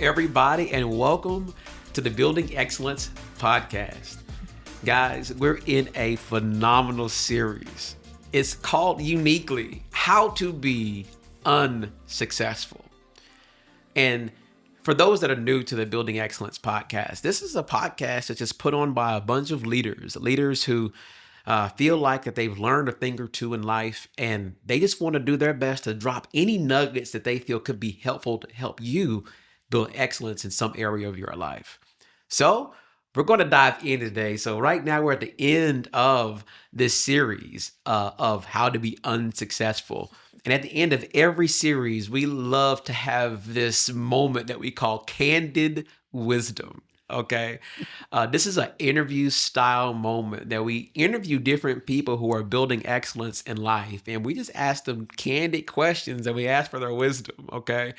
everybody, and welcome to the Building Excellence podcast. Guys, we're in a phenomenal series. It's called uniquely How to Be Unsuccessful. And for those that are new to the Building Excellence podcast, this is a podcast that's just put on by a bunch of leaders who feel like that they've learned a thing or two in life, and they just want to do their best to drop any nuggets that they feel could be helpful to help you build excellence in some area of your life. So we're going to dive in today. So right now we're at the end of this series of how to be unsuccessful. And at the end of every series, we love to have this moment that we call candid wisdom. Okay. This is an interview style moment that we interview different people who are building excellence in life. And we just ask them candid questions and we ask for their wisdom. Okay.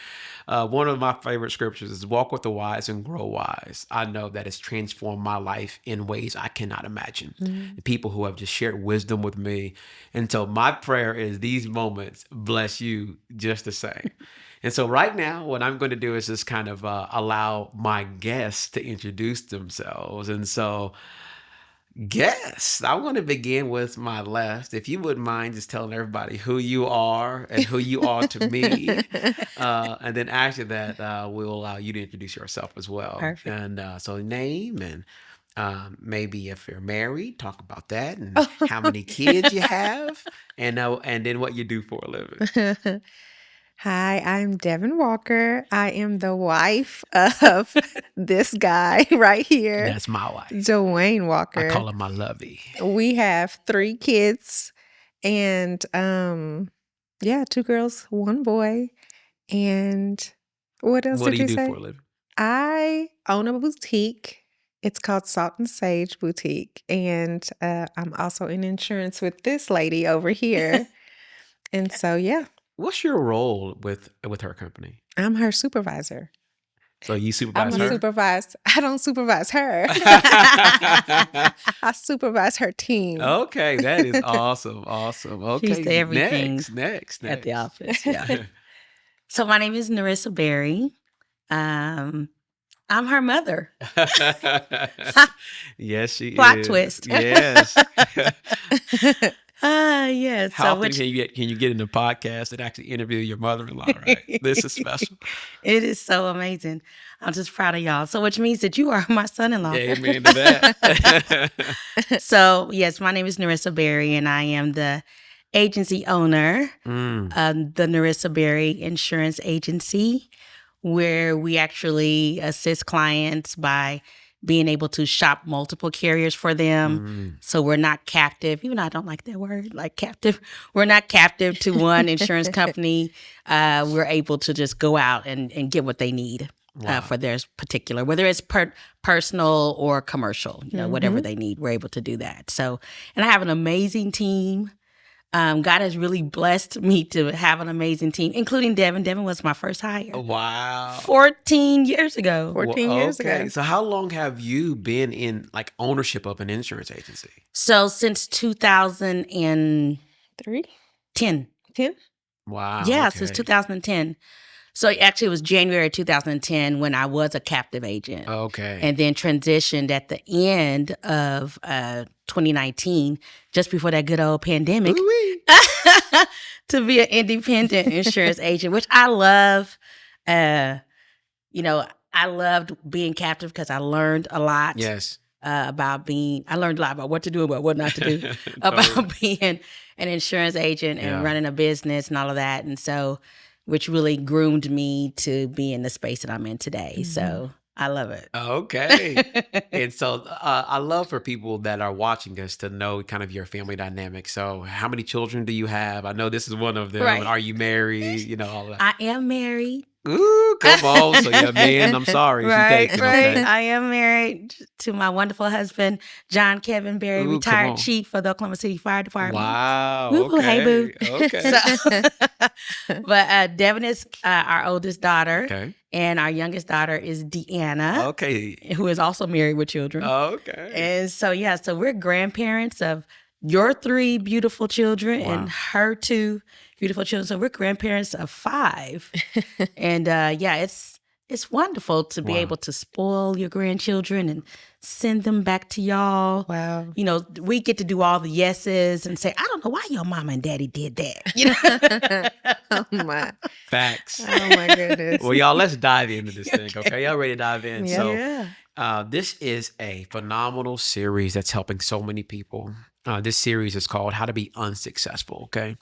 One of my favorite scriptures is walk with the wise and grow wise. I know that it's transformed my life in ways I cannot imagine. The people who have just shared wisdom with me. And so my prayer is these moments bless you just the same. And so right now, what I'm going to do is just kind of allow my guests to introduce themselves. And so guests, I want to begin with my left. If you wouldn't mind just telling everybody who you are and who you are to me. And then after that, we'll allow you to introduce yourself as well. Perfect. And so name and maybe if you're married, talk about that and how many kids you have and then what you do for a living. Hi, I'm Devin Walker. I am the wife of this guy right here, That's my wife. Dwayne Walker. I call him my lovey. We have 3 kids and 2 girls, 1 boy. And what else What did do you do say? for a living? I own a boutique. It's called Salt and Sage Boutique. And I'm also in insurance with this lady over here. And so, yeah. What's your role with her company? I'm her supervisor. So you supervise I'm her? a supervisor. I don't supervise her. I supervise her team. Okay, that is awesome. Okay, She's the everything next. at the office. Yeah. So my name is Narissa Berry. I'm her mother. Yes, she Plot is. twist. Yes. Yes. How often can you get in the podcast and actually interview your mother-in-law, right? This is special. It is so amazing. I'm just proud of y'all. So which means that you are my son-in-law. Amen to that. So yes, my name is Narissa Berry and I am the agency owner of the Narissa Berry Insurance Agency, where we actually assist clients by being able to shop multiple carriers for them. So we're not captive, even though I don't like that word, like captive. We're not captive to one insurance company. We're able to just go out and get what they need for their particular, whether it's personal or commercial, whatever they need, we're able to do that. So, and I have an amazing team. God has really blessed me to have an amazing team, including Devin. Devin was my first hire. Wow. 14 years ago. 14 years ago. So how long have you been in like ownership of an insurance agency? So since 2010. 10? Wow. Yeah, okay. since 2010. So actually it was January 2010 when I was a captive agent. Okay. And then transitioned at the end of 2019, just before that good old pandemic, to be an independent insurance agent, which I love. I loved being captive because I learned a lot. Yes. I learned a lot about what to do, about what not to do, about being an insurance agent and running a business and all of that. And so, which really groomed me to be in the space that I'm in today. So I love it. Okay. And so I love for people that are watching us to know kind of your family dynamic. So how many children do you have? I know this is one of them. Right. Are you married? All that. I am married. Ooh, come on. So yeah, man, I'm sorry. Right. Okay. I am married to my wonderful husband, John Kevin Berry, Ooh, retired chief for the Oklahoma City Fire Department. Wow. Woo-hoo, Okay. hey, boo. Okay. But Devin is our oldest daughter. Okay. And our youngest daughter is Deanna. Okay. Who is also married with children. Okay. And so, so we're grandparents of your 3 beautiful children and her 2 beautiful children. So we're grandparents of 5. And it's it's wonderful to be Wow. able to spoil your grandchildren and send them back to y'all. Wow. You know, we get to do all the yeses and say, I don't know why your mama and daddy did that. You know? Oh my. Facts. Oh my goodness. Well, y'all, let's dive into this thing, okay? Y'all ready to dive in? Yeah. So, Yeah. this is a phenomenal series that's helping so many people. This series is called How to Be Unsuccessful, okay?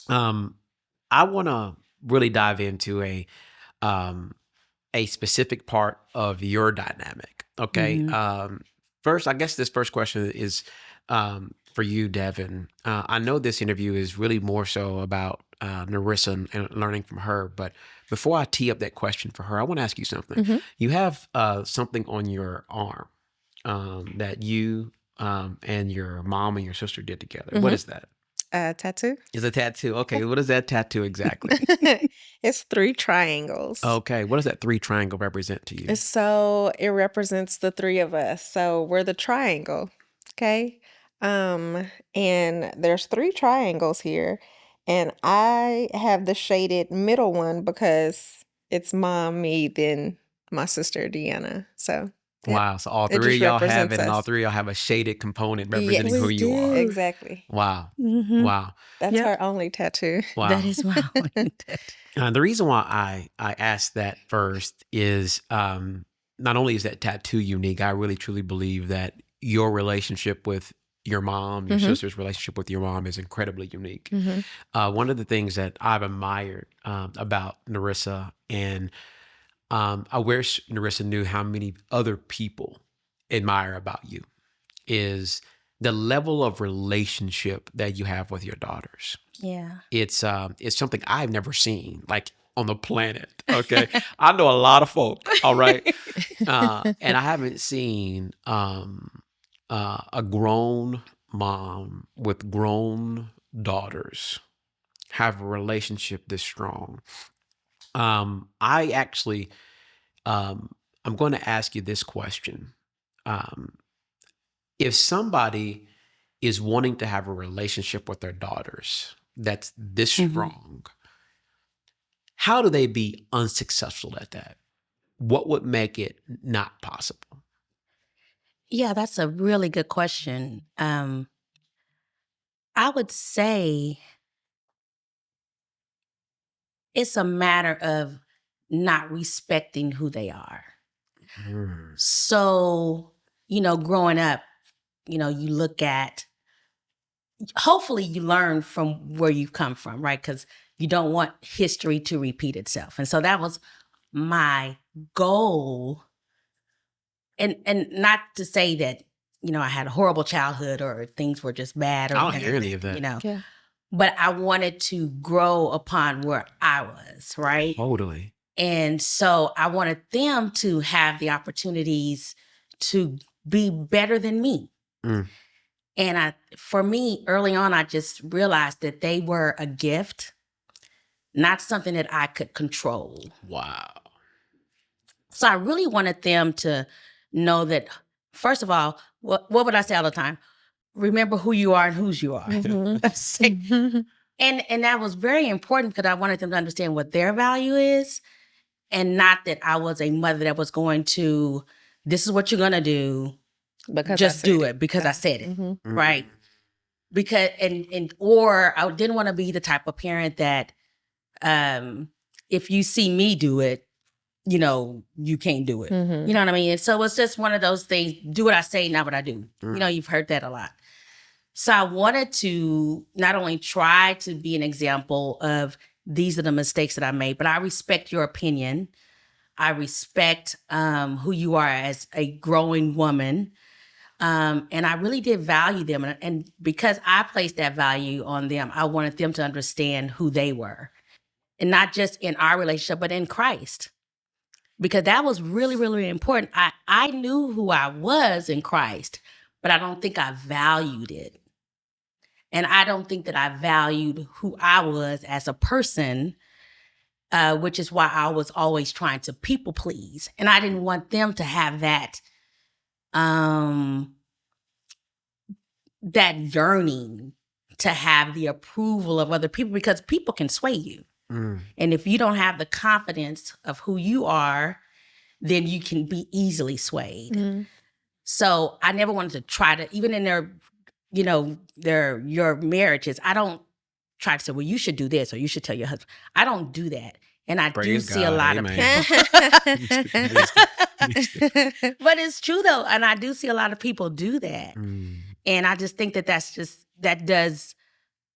I want to really dive into a specific part of your dynamic, okay? First, I guess this first question is for you, Devin. I know this interview is really more so about Narissa and learning from her, but before I tee up that question for her, I want to ask you something. Mhm. You have something on your arm that you and your mom and your sister did together. What Mhm. is that? Tattoo. It's a tattoo. Okay, what is that tattoo exactly? It's 3 triangles. Okay, what does that 3 triangle represent to you? So it represents the 3 of us. So we're the triangle. Okay. And there's 3 triangles here. And I have the shaded middle one because it's mom, me, then my sister Deanna. So yep, Wow, so all it 3 just of y'all have represents it, and all us. 3 of y'all have a shaded component Yes, representing who We you are. do. exactly. Wow, Mm-hmm. wow, That's Yep. her only tattoo. wow. That is my only The reason why I asked that first is not only is that tattoo unique, I really truly believe that your relationship with your mom, your Mhm. sister's relationship with your mom is incredibly unique. Mhm. One of the things that I've admired about Narissa, and I wish Narissa knew how many other people admire about you, is the level of relationship that you have with your daughters. Yeah. It's something I've never seen, like, on the planet. Okay, I know a lot of folk. All right, and I haven't seen a grown mom with grown daughters have a relationship this strong. I actually, I'm going to ask you this question: if somebody is wanting to have a relationship with their daughters that's this Mhm. strong, how do they be unsuccessful at that? What would make it not possible? Yeah, that's a really good question. I would say it's a matter of not respecting who they are. So, you know, growing up, you know, you look at, hopefully you learn from where you've come from, right? Because you don't want history to repeat itself. And so that was my goal. And not to say that, you know, I had a horrible childhood or things were just bad or I don't hear anything, any of that. you know. Yeah. But I wanted to grow upon where I was, right? Totally. And so I wanted them to have the opportunities to be better than me. Mm. And for me, early on, I just realized that they were a gift, not something that I could control. Wow. So I really wanted them to know that, first of all, what would I say all the time? Remember who you are and whose you are. Mhm. And that was very important because I wanted them to understand what their value is, and not that I was a mother that was going to, this is what you're going to do. Because Just do it because I said it. Mhm. Right. Because, or I didn't want to be the type of parent that, if you see me do it, you know, you can't do it. Mhm. You know what I mean? And so it's just one of those things, do what I say, not what I do. You know, you've heard that a lot. So I wanted to not only try to be an example of these are the mistakes that I made, but I respect your opinion. I respect who you are as a growing woman. And I really did value them. And because I placed that value on them, I wanted them to understand who they were. And not just in our relationship, but in Christ. Because that was really, really important. I knew who I was in Christ, but I don't think I valued it. And I don't think that I valued who I was as a person, which is why I was always trying to people please. And I didn't want them to have that that yearning to have the approval of other people, because people can sway you. And if you don't have the confidence of who you are, then you can be easily swayed. Mm-hmm. So I never wanted to try to, even in their, your marriages, I don't try to say, well, you should do this or you should tell your husband. I don't do that. And I do see a lot of people. But it's true though. And I do see a lot of people do that. And I just think that does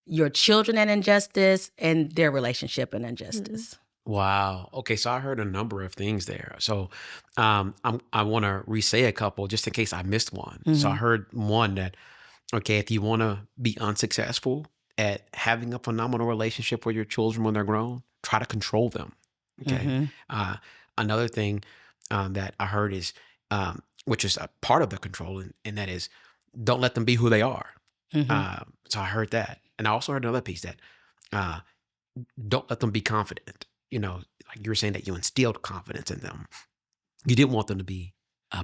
your children an injustice and their relationship an injustice. Wow. Okay, so I heard a number of things there. So I want to re-say a couple just in case I missed one. So I heard one that, okay, if you want to be unsuccessful at having a phenomenal relationship with your children when they're grown, try to control them. Okay. Another thing that I heard is, which is a part of the control, and that is, don't let them be who they are. So I heard that. And I also heard another piece that don't let them be confident. Like you were saying that you instilled confidence in them. You didn't want them to be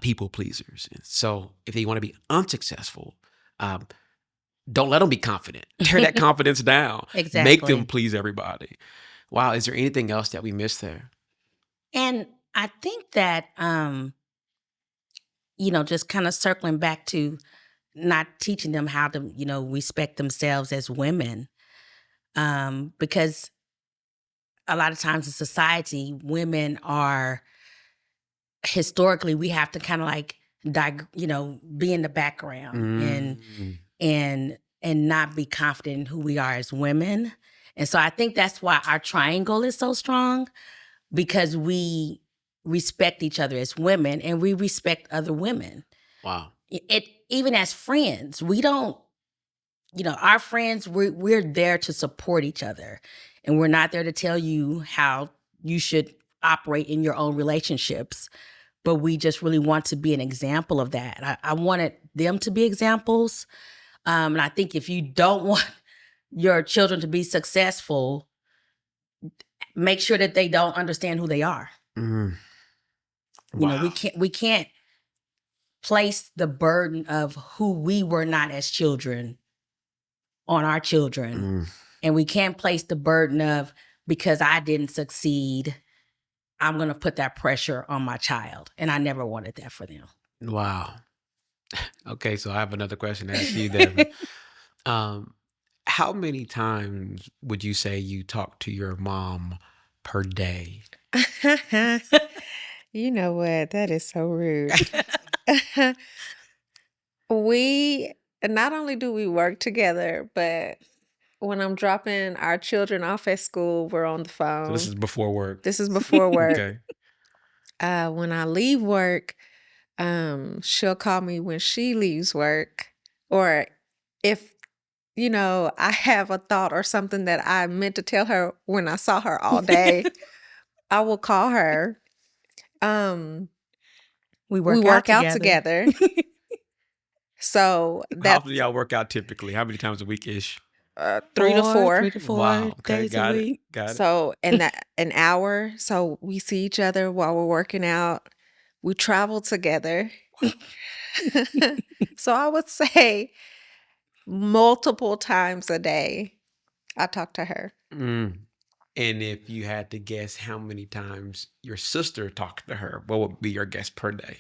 people pleasers. And so if they want to be unsuccessful, don't let them be confident. Tear that confidence down. Exactly. Make them please everybody. Wow. Is there anything else that we missed there? And I think that, just kind of circling back to not teaching them how to, respect themselves as women. Because a lot of times in society, women are, historically, we have to kind of like, be in the background and not be confident in who we are as women. And so I think that's why our triangle is so strong, because we respect each other as women and we respect other women. Wow. Even as friends, we don't, our friends, we're there to support each other. And we're not there to tell you how you should operate in your own relationships. But we just really want to be an example of that. I wanted them to be examples. And I think if you don't want your children to be successful, make sure that they don't understand who they are. Wow. We can't place the burden of who we were not as children on our children. And we can't place the burden of, because I didn't succeed, I'm going to put that pressure on my child. And I never wanted that for them. Wow. Okay, so I have another question to ask you, Devin. How many times would you say you talk to your mom per day? You know what? That is so rude. We not only do we work together, but when I'm dropping our children off at school, we're on the phone. So this is before work. This is before work. Okay. When I leave work, she'll call me when she leaves work. Or if, I have a thought or something that I meant to tell her when I saw her all day, I will call her. We work out together. So How often do y'all work out typically? How many times a week-ish? 3 to 4. 3 to 4 Wow. Okay. days Got a it. week. Got it. So in that an hour, so we see each other while we're working out. We travel together. So I would say multiple times a day I talk to her. And if you had to guess how many times your sister talked to her, what would be your guess per day?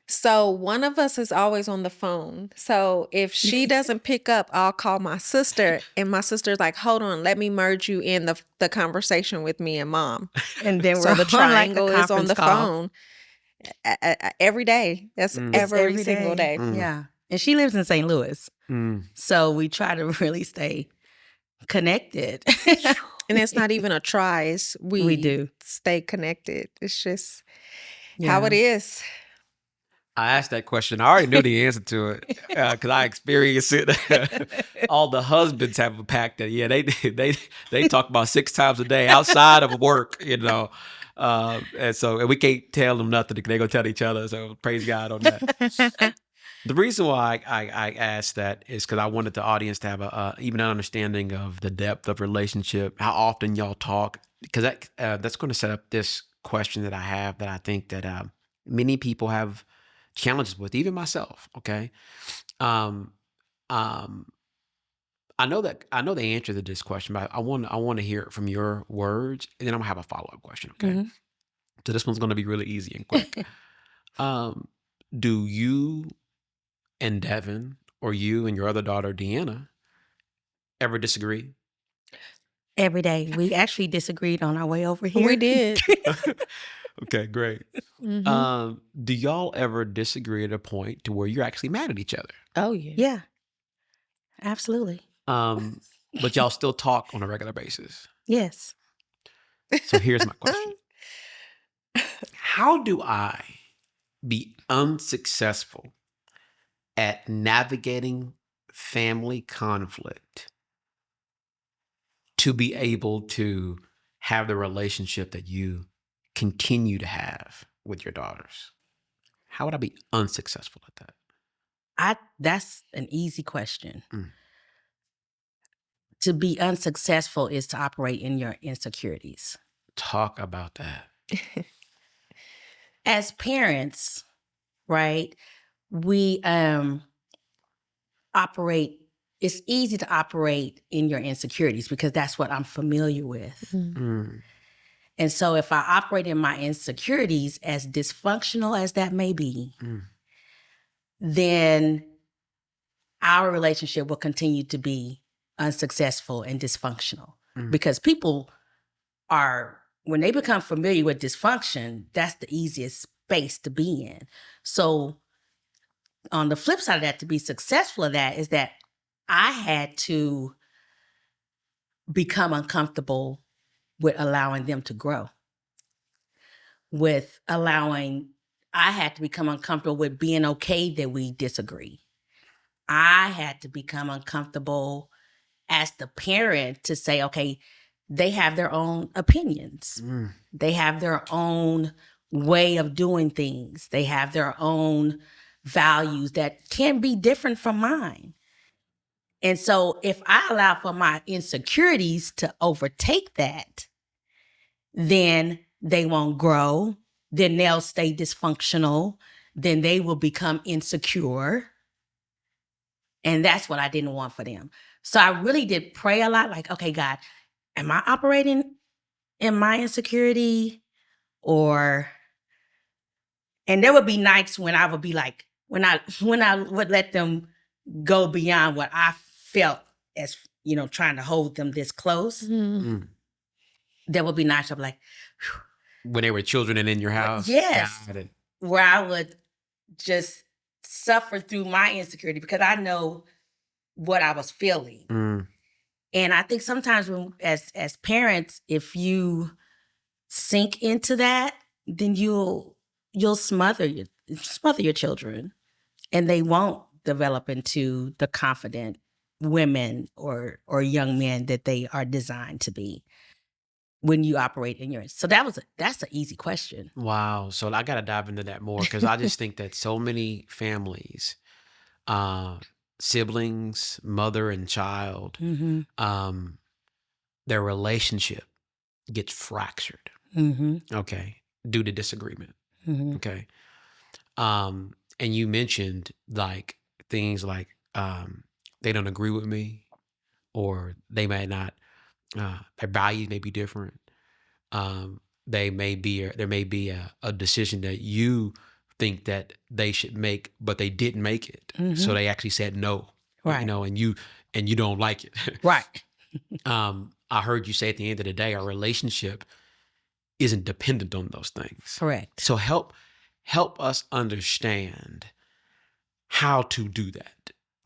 So one of us is always on the phone. So if she doesn't pick up, I'll call my sister, and my sister's like, "Hold on, let me merge you in the conversation with me and mom." And then So we're the triangle is on the call. phone every day. That's every single day. Yeah. And she lives in St. Louis. So we try to really stay connected. And it's not even a try. It's we do stay connected. It's just how it is. I asked that question. I already knew the answer to it because I experienced it. All the husbands have a pact that they talk about 6 times a day outside of work, and we can't tell them nothing. They're gonna tell each other. So praise God on that. The reason why I asked that is because I wanted the audience to have even an understanding of the depth of relationship, how often y'all talk, because that's going to set up this question that I have that I think that many people have challenges with, even myself. Okay. I know the answer to this question, but I want to hear it from your words, and then I'm gonna have a follow-up question. Okay. Mhm. So this one's gonna be really easy and quick. Do you and Devin, or you and your other daughter Deanna, ever disagree? Every day. We actually disagreed on our way over here. We did. Okay, great. Mhm. Do y'all ever disagree at a point to where you're actually mad at each other? Oh, yeah. Yeah, absolutely. But y'all still talk on a regular basis. Yes. So here's my question. How do I be unsuccessful at navigating family conflict to be able to have the relationship that you continue to have with your daughters? How would I be unsuccessful at that? That's an easy question. Mm. To be unsuccessful is to operate in your insecurities. Talk about that. As parents, right, we operate, it's easy to operate in your insecurities because that's what I'm familiar with. Mm. And so if I operate in my insecurities, as dysfunctional as that may be, then our relationship will continue to be unsuccessful and dysfunctional. Because people are, when they become familiar with dysfunction, that's the easiest space to be in. So on the flip side of that, to be successful at that is that I had to become uncomfortable with allowing them to grow. I had to become uncomfortable with being okay that we disagree. I had to become uncomfortable as the parent to say, okay, they have their own opinions. They have their own way of doing things. They have their own values that can be different from mine. And so if I allow for my insecurities to overtake that, then they won't grow. Then they'll stay dysfunctional. Then they will become insecure. And that's what I didn't want for them. So I really did pray a lot, like, okay, God, am I operating in my insecurity? And there would be nights when I would be like, when I would let them go beyond what I felt as, trying to hold them this close. There would be nights I'd be like, whew. When they were children and in your house? Yes. Got it. Where I would just suffer through my insecurity because I know what I was feeling. And I think sometimes when, as parents, if you sink into that, then you'll smother your children, and they won't develop into the confident women or young men that they are designed to be when you operate in yours. So that's an easy question. Wow. So I got to dive into that more because I just think that so many families, siblings, mother and child, their relationship gets fractured. Okay. Due to disagreement. Okay. And you mentioned like things like they don't agree with me, or they may not, their values may be different. There may be a decision that you think that they should make, but they didn't make it. So they actually said no. Right. And you don't like it. Right. I heard you say at the end of the day, our relationship isn't dependent on those things. Correct. So help us understand how to do that.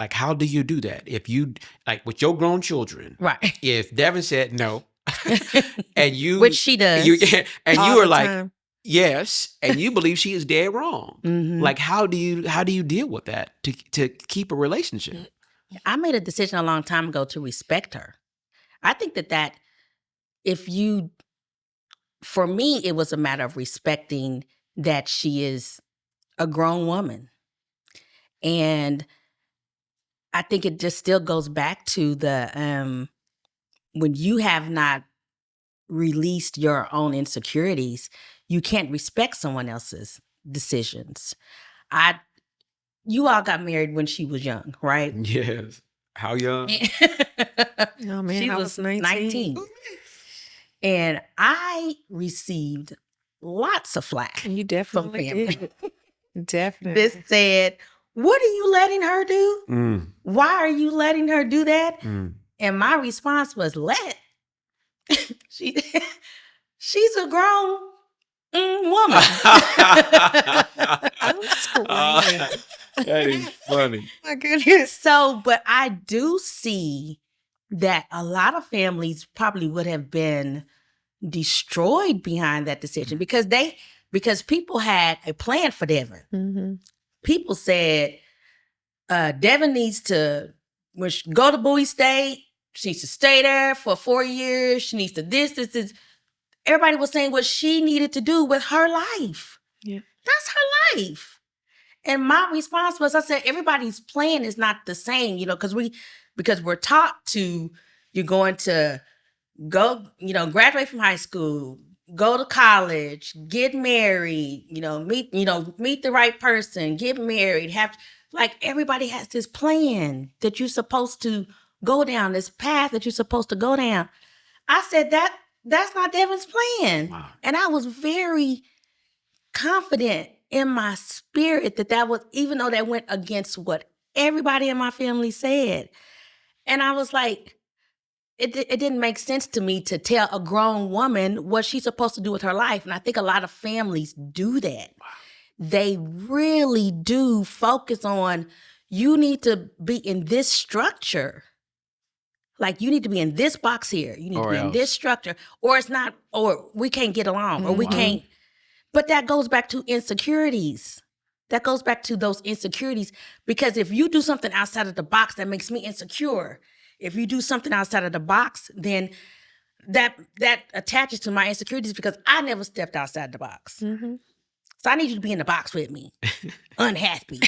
Like, how do you do that? If you, like with your grown children, Right. if Devin said no, and you, Which she does, and all you were the like, time. yes, and you believe she is dead wrong. Like, how do you deal with that to keep a relationship? I made a decision a long time ago to respect her. I think that for me, it was a matter of respecting that she is a grown woman. And I think it just still goes back to the, when you have not released your own insecurities, you can't respect someone else's decisions. You all got married when she was young, right? Yes. How young? Oh man, She I was was 19. 19. And I received lots of flack You from definitely family. did. Definitely. This said, what are you letting her do? Mm, Why are you letting her do that? mm. And my response was, let. she, she's a grown woman. I'm screaming. That is funny. My goodness. So, but I do see that a lot of families probably would have been destroyed behind that decision because people had a plan for Devin. Mm-hmm. People said Devin needs to go to Bowie State. She needs to stay there for 4 years. She needs to this. Everybody was saying what she needed to do with her life. Yeah. That's her life. And my response was, I said, everybody's plan is not the same, because we're taught to, you're going to go, graduate from high school, go to college, get married, meet the right person, get married, everybody has this plan that you're supposed to go down, this path that you're supposed to go down. I said that's not Devin's plan. Wow. And I was very confident in my spirit that was, even though that went against what everybody in my family said. And I was like, it didn't make sense to me to tell a grown woman what she's supposed to do with her life. And I think a lot of families do that. Wow. They really do focus on, you need to be in this structure. Like, you need to be in this box here. You need to be in this structure. Or it's not, or we can't get along, or we can't. But that goes back to insecurities. That goes back to those insecurities. Because if you do something outside of the box that makes me insecure, if you do something outside of the box, then that attaches to my insecurities because I never stepped outside the box. Mm-hmm. So I need you to be in the box with me. Unhappy.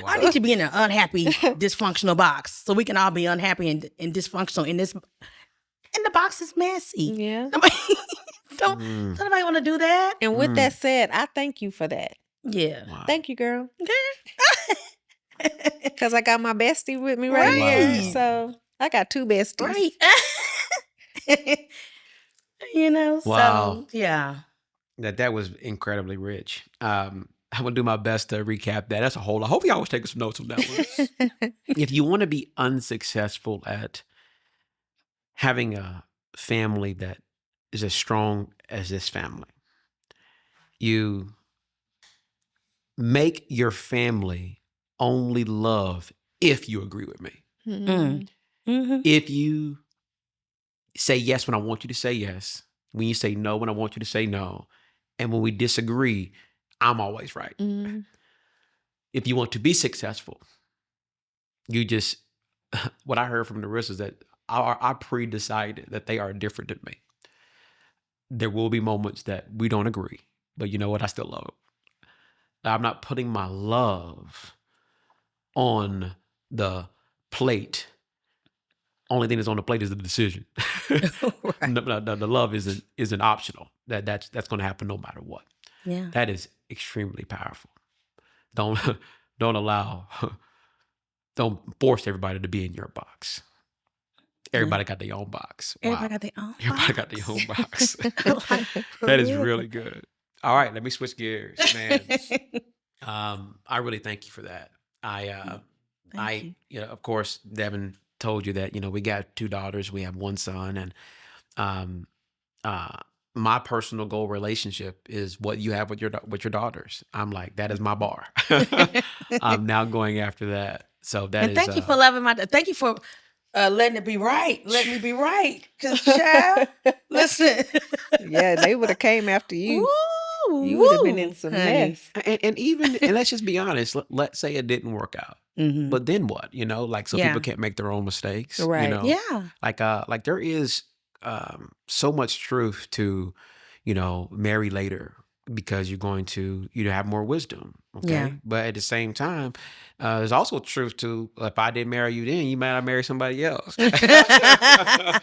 I need you to be in an unhappy, dysfunctional box so we can all be unhappy and dysfunctional in this. And the box is messy. Yeah. Don't nobody want to do that. And with that said, I thank you for that. Yeah. Wow. Thank you, girl. Because I got my bestie with me Right. here. So I got two besties. Right. Wow. So yeah. That was incredibly rich. I'm gonna do my best to recap that. That's a whole lot. Hopefully, y'all was taking some notes on that one. If you want to be unsuccessful at having a family that is as strong as this family, you make your family only love if you agree with me. Mm-hmm. Mm-hmm. If you say yes when I want you to say yes, when you say no when I want you to say no, and when we disagree, I'm always right. Mm-hmm. If you want to be successful, you just, what I heard from Narissa is that I pre-decided that they are different than me. There will be moments that we don't agree, but you know what? I still love them. I'm not putting my love on the plate. Only thing that's on the plate is the decision. Right. The love isn't optional. That's going to happen no matter what. Yeah. That is extremely powerful. Don't force everybody to be in your box. Everybody got their own box. Wow. Everybody got their own Everybody got their own box. For That is real. really good. All right, let me switch gears, man. I really thank you for that. Thank you. Of course, Devin told you that, we got 2 daughters, we have 1 son, and my personal goal relationship is what you have with your daughters. I'm like, that is my bar. I'm now going after that. So that And is. thank you for loving thank you for letting it be right. Let me be right. Because, child, listen. Yeah, they would have came after you. Woo, You would have been woo, in some honey. mess. And let's just be honest. Let's say it didn't work out, Mhm. but then what? So Yeah. people can't make their own mistakes. Right. Yeah. Like there is so much truth to, marry later, because you're going to have more wisdom. Okay. Yeah. But at the same time, there's also truth to, if I didn't marry you then, you might have married somebody else. That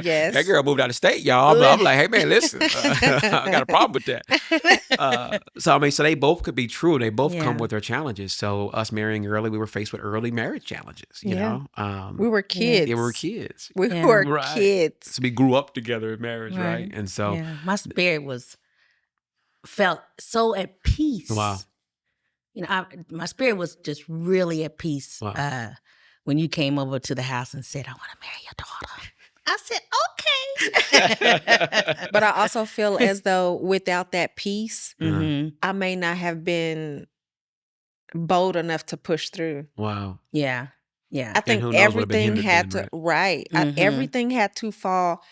Yes. girl moved out of state, y'all. I'm like, hey man, listen, I got a problem with that. So I mean, so they both could be true. They both come Yeah. with their challenges. So us marrying early, we were faced with early marriage challenges. You Yeah. know, We were kids. yeah, we were kids. We Yeah. were Right. kids. So we grew up together in marriage, right? Right. And so, Yeah. My spirit felt so at peace. wow. You know, my spirit was just really at peace Wow. when you came over to the house and said, I want to marry your daughter. I said, okay. But I also feel as though without that peace, Mhm. I may not have been bold enough to push through. Wow. Yeah. Yeah. I think who knows what have been everything hindered had then, to, right. Mhm. Everything had to fall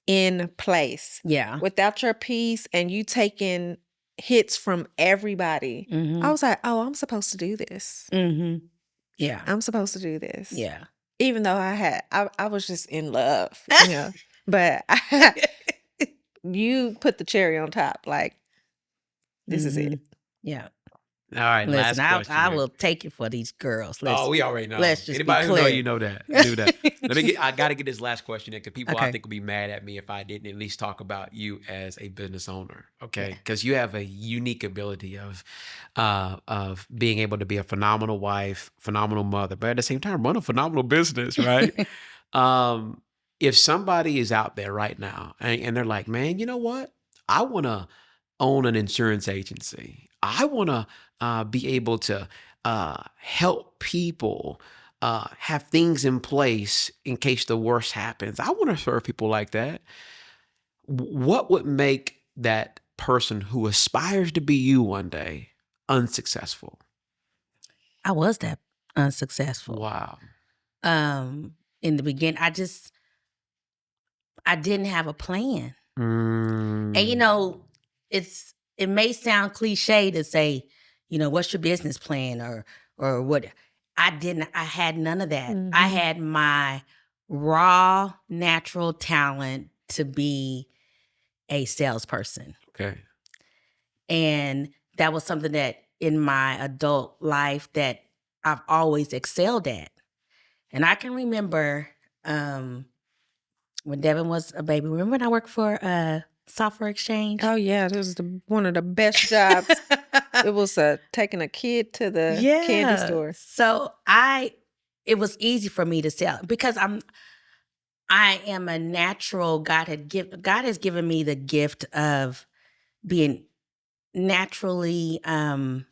in place. Yeah. Without your peace and you taking hits from everybody, Mhm. I was like, oh, I'm supposed to do this. Mhm. Yeah. I'm supposed to do this. Yeah. Even though I was just in love, you know. But you put the cherry on top. Like, this is it. Yeah. All right, Listen, last question. I here. will take it for these girls. We already know. let's just Anybody be who know clear. you know that. Do that. I got to get this last question in because people I Okay. think would be mad at me if I didn't at least talk about you as a business owner. Okay, because you have a unique ability of being able to be a phenomenal wife, phenomenal mother, but at the same time run a phenomenal business, right? If somebody is out there right now and they're like, man, you know what? I want to own an insurance agency. I want to be able to help people have things in place in case the worst happens. I want to serve people like that. What would make that person who aspires to be you one day unsuccessful? I was that unsuccessful. Wow. In the beginning, I didn't have a plan. And you know, it may sound cliche to say, you know, what's your business plan or what? I had none of that. Mhm. I had my raw natural talent to be a salesperson. Okay. And that was something that in my adult life that I've always excelled at. And I can remember when Devin was a baby. Remember when I worked for Software Exchange? Oh yeah, this was one of the best jobs. It was taking a kid to the candy store. So it was easy for me to sell because I am a natural. God has given me the gift of being naturally where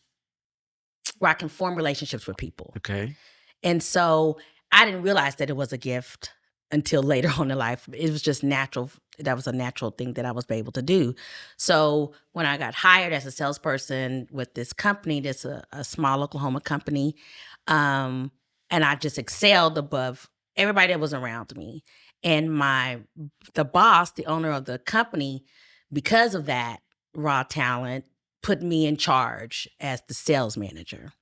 I can form relationships with people. Okay. And so I didn't realize that it was a gift until later on in life. It was just natural. That was a natural thing that I was able to do. So when I got hired as a salesperson with this company, that's a small Oklahoma company, and I just excelled above everybody that was around me. And the boss, the owner of the company, because of that raw talent, put me in charge as the sales manager.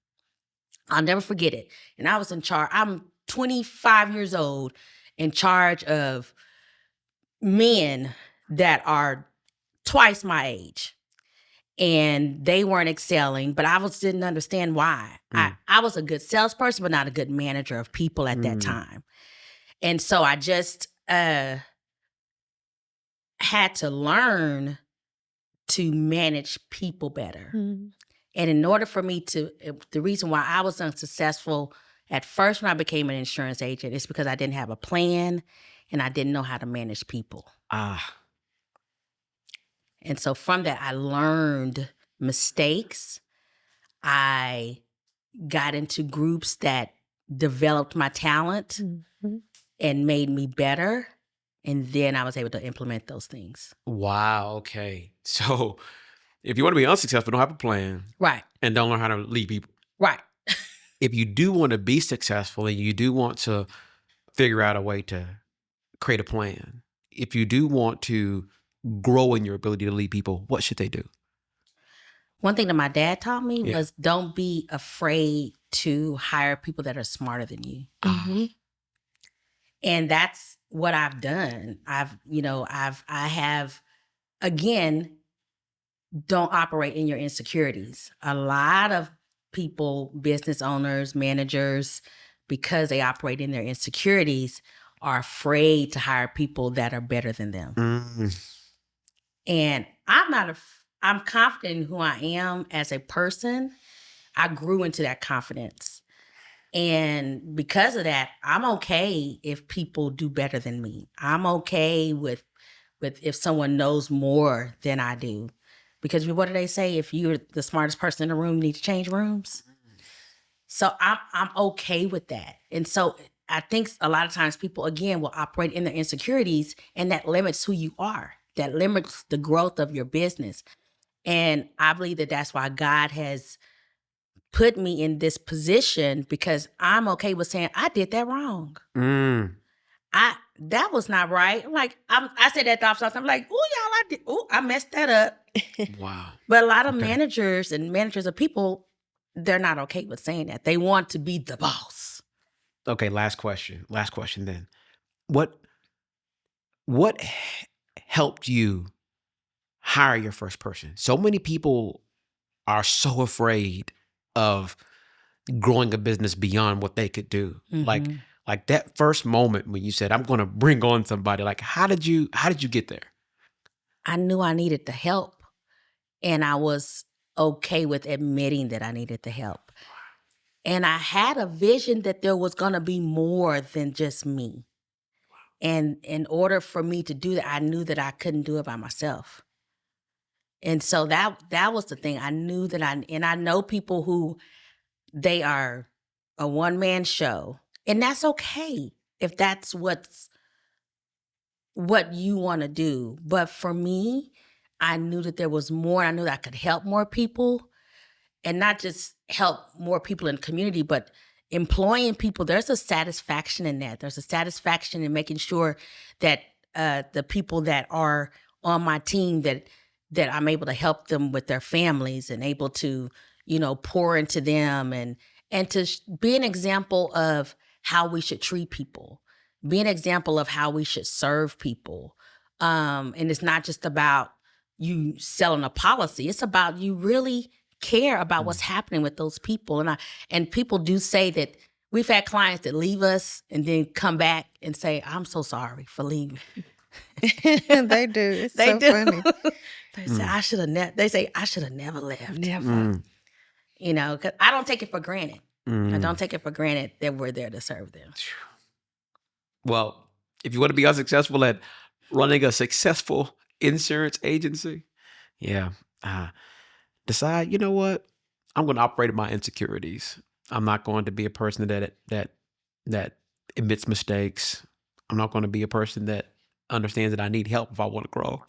I'll never forget it. And I was in charge. I'm 25 years old, in charge of men that are twice my age. And they weren't excelling, but didn't understand why. I was a good salesperson, but not a good manager of people at that time. And so I just had to learn to manage people better. Mhm. And in order for me the reason why I was unsuccessful at first when I became an insurance agent is because I didn't have a plan and I didn't know how to manage people. And so from that, I learned mistakes. I got into groups that developed my talent Mhm. and made me better. And then I was able to implement those things. Wow. Okay. So if you want to be unsuccessful, don't have a plan. Right. And don't learn how to lead people. Right. If you do want to be successful and you do want to figure out a way to create a plan, if you do want to grow in your ability to lead people, what should they do? One thing that my dad taught me was don't be afraid to hire people that are smarter than you. Mhm. And that's what I've done. I have, again, don't operate in your insecurities. A lot of people, business owners, managers, because they operate in their insecurities, are afraid to hire people that are better than them. And I'm confident in who I am as a person. I grew into that confidence. And because of that, I'm okay if people do better than me. I'm okay with if someone knows more than I do. Because what do they say? If you're the smartest person in the room, you need to change rooms. So I'm okay with that. And so I think a lot of times people, again, will operate in their insecurities, and that limits who you are. That limits the growth of your business. And I believe that that's why God has put me in this position, because I'm okay with saying, I did that wrong. That was not right. I said that to officers. I'm like, I messed that up. Wow. But a lot of managers of people, they're not okay with saying that. They want to be the boss. Okay, last question then. What helped you hire your first person? So many people are so afraid of growing a business beyond what they could do. Like that first moment when you said, I'm going to bring on somebody, like how did you get there? I knew I needed the help, and I was okay with admitting that I needed the help. And I had a vision that there was going to be more than just me. And in order for me to do that, I knew that I couldn't do it by myself. And so that was the thing. I knew that I know people who they are a one-man show, and that's okay if that's what you want to do. But for me, I knew that there was more. I knew that I could help more people, and not just help more people in the community, but employing people. There's a satisfaction in that. There's a satisfaction in making sure that the people that are on my team, that I'm able to help them with their families and able to, pour into them and to be an example of how we should treat people, be an example of how we should serve people. And it's not just about you selling a policy. It's about you really care about what's happening with those people. And people do say that we've had clients that leave us and then come back and say, I'm so sorry for leaving. They do. It's so funny. They say, I should have never left. Never. Because I don't take it for granted. I don't take it for granted that we're there to serve them. Well, if you want to be unsuccessful at running a successful insurance agency, decide, you know what? I'm going to operate in my insecurities. I'm not going to be a person that admits mistakes. I'm not going to be a person that understands that I need help if I want to grow.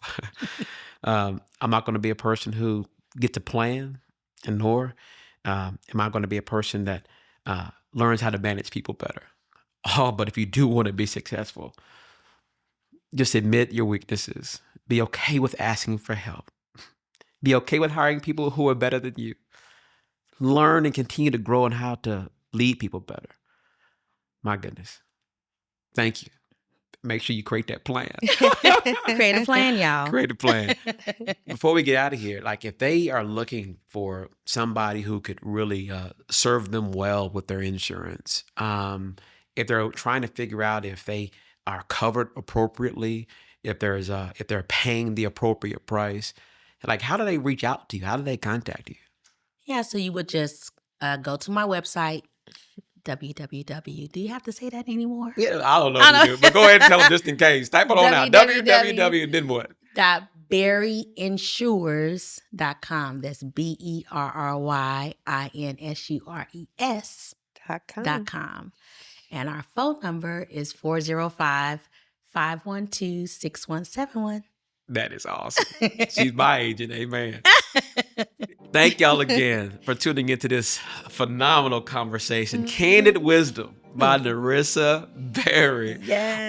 I'm not going to be a person who gets a plan, and nor am I going to be a person that learns how to manage people better. But if you do want to be successful, just admit your weaknesses. Be okay with asking for help. Be okay with hiring people who are better than you. Learn and continue to grow on how to lead people better. My goodness. Thank you. Make sure you create that plan. Create a plan, y'all. Create a plan. Before we get out of here, like if they are looking for somebody who could really serve them well with their insurance, if they're trying to figure out if they are covered appropriately, if they're paying the appropriate price, like how do they reach out to you? How do they contact you? Yeah, so you would just go to my website, www. Do you have to say that anymore? Yeah, I don't know if you do, but go ahead and tell them just in case. Type it on out. www. Then what? BerryInsures.com. That's BerryInsures.com. And our phone number is 405-512-6171. That is awesome. She's my agent. Amen. Thank y'all again for tuning into this phenomenal conversation. Candid Wisdom by Nerissa Berry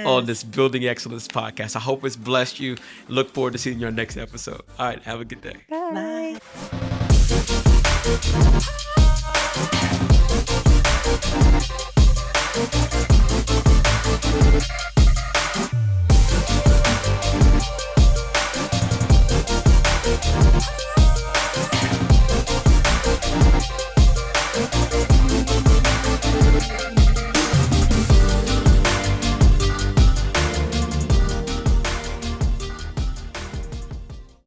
on this Building Excellence podcast. I hope it's blessed you. Look forward to seeing you on our next episode. All right. Have a good day. Bye. Bye.